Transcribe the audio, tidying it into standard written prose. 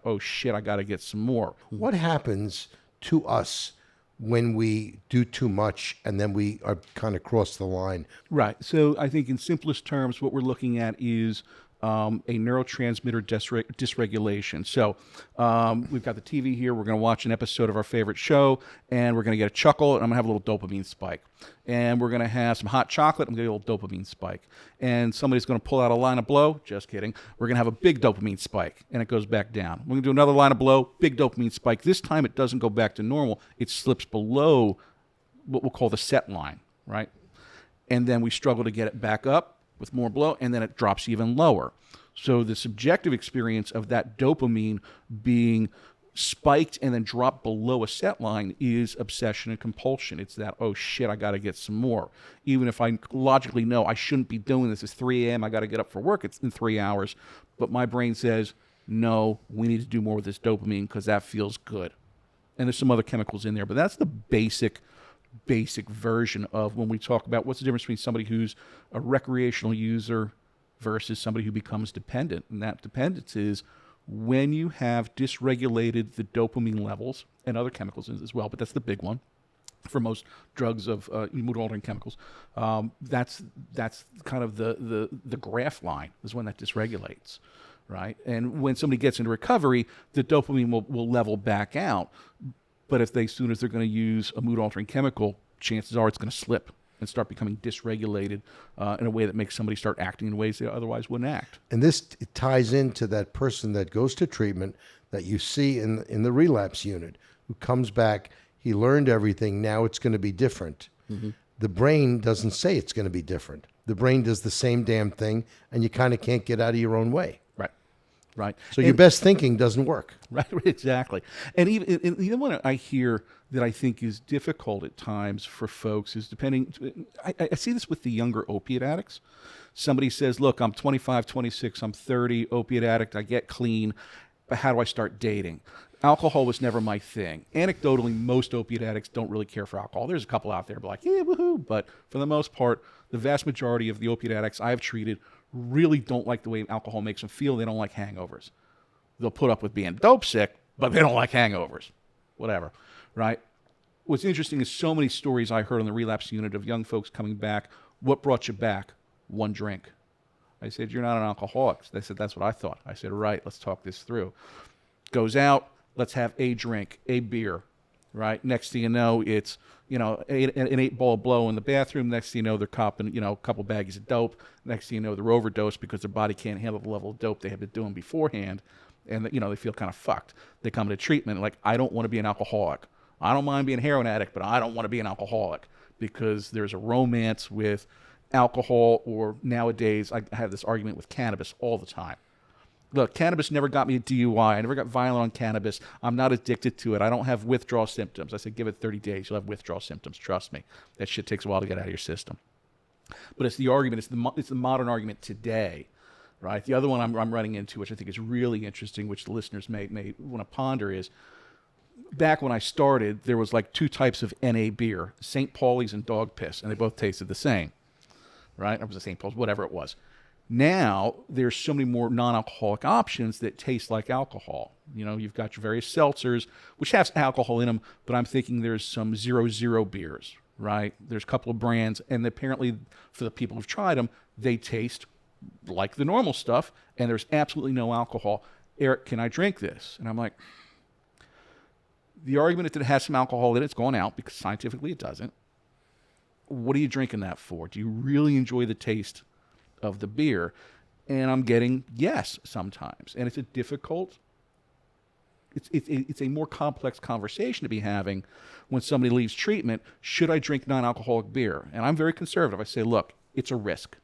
oh shit, I got to get some more. What happens to us when we do too much and then we are kind of cross the line? Right. So I think in simplest terms, what we're looking at is a neurotransmitter dysregulation. So we've got the TV here. We're going to watch an episode of our favorite show, and we're going to get a chuckle, and I'm going to have a little dopamine spike. And we're going to have some hot chocolate, and get a little dopamine spike. And somebody's going to pull out a line of blow. Just kidding. We're going to have a big dopamine spike, and it goes back down. We're going to do another line of blow, big dopamine spike. This time it doesn't go back to normal. It slips below what we'll call the set line, right? And then we struggle to get it back up with more blow, and then it drops even lower. So the subjective experience of that dopamine being spiked and then dropped below a set line is obsession and compulsion. It's that, oh shit, I got to get some more. Even if I logically know I shouldn't be doing this. It's 3 a.m., I got to get up for work. It's in 3 hours. But my brain says, no, we need to do more with this dopamine because that feels good. And there's some other chemicals in there, but that's the basic version of when we talk about what's the difference between somebody who's a recreational user versus somebody who becomes dependent. And that dependence is when you have dysregulated the dopamine levels and other chemicals as well, but that's the big one for most drugs of mood-altering chemicals. That's kind of the graph line is when that dysregulates, right? And when somebody gets into recovery, the dopamine will level back out. But if as soon as they're going to use a mood-altering chemical, chances are it's going to slip and start becoming dysregulated in a way that makes somebody start acting in ways they otherwise wouldn't act. And this ties into that person that goes to treatment that you see in the relapse unit, who comes back, he learned everything, now it's going to be different. Mm-hmm. The brain doesn't say it's going to be different. The brain does the same damn thing, and you kind of can't get out of your own way. Right. So your best thinking doesn't work. Right, exactly. And even when I hear that I think is difficult at times for folks is depending, I see this with the younger opiate addicts. Somebody says, look, I'm 25, 26, I'm 30, opiate addict, I get clean, but how do I start dating? Alcohol was never my thing. Anecdotally, most opiate addicts don't really care for alcohol. There's a couple out there like, yeah, woohoo. But for the most part, the vast majority of the opiate addicts I've treated really don't like the way alcohol makes them feel. They don't like hangovers. They'll put up with being dope sick, but they don't like hangovers. Whatever, right? What's interesting is so many stories I heard on the relapse unit of young folks coming back. What brought you back? One drink. I said, you're not an alcoholic. They said, that's what I thought. I said, right, let's talk this through. Goes out, let's have a drink, a beer, right? Next thing you know, it's, an 8-ball blow in the bathroom. Next thing you know, they're copping, a couple baggies of dope. Next thing you know, they're overdosed because their body can't handle the level of dope they have been doing beforehand. And, they feel kind of fucked. They come to treatment like, I don't want to be an alcoholic. I don't mind being a heroin addict, but I don't want to be an alcoholic because there's a romance with alcohol, or nowadays I have this argument with cannabis all the time. Look, cannabis never got me a DUI. I never got violent on cannabis. I'm not addicted to it. I don't have withdrawal symptoms. I said, give it 30 days. You'll have withdrawal symptoms. Trust me. That shit takes a while to get out of your system. But it's the argument. It's the modern argument today, right? The other one I'm running into, which I think is really interesting, which the listeners may want to ponder, is back when I started, there was like two types of NA beer, St. Pauli's and Dog Piss, and they both tasted the same, right? It was a St. Paul's, whatever it was. Now, there's so many more non-alcoholic options that taste like alcohol. You've got your various seltzers, which have alcohol in them, but I'm thinking there's some 0.0 beers, right? There's a couple of brands, and apparently for the people who've tried them, they taste like the normal stuff, and there's absolutely no alcohol. Eric, can I drink this? And I'm like, the argument that it has some alcohol in it's gone out because scientifically it doesn't. What are you drinking that for? Do you really enjoy the taste of the beer? And I'm getting yes sometimes. And it's a difficult, it's a more complex conversation to be having when somebody leaves treatment. Should I drink non-alcoholic beer? And I'm very conservative. I say, look, it's a risk.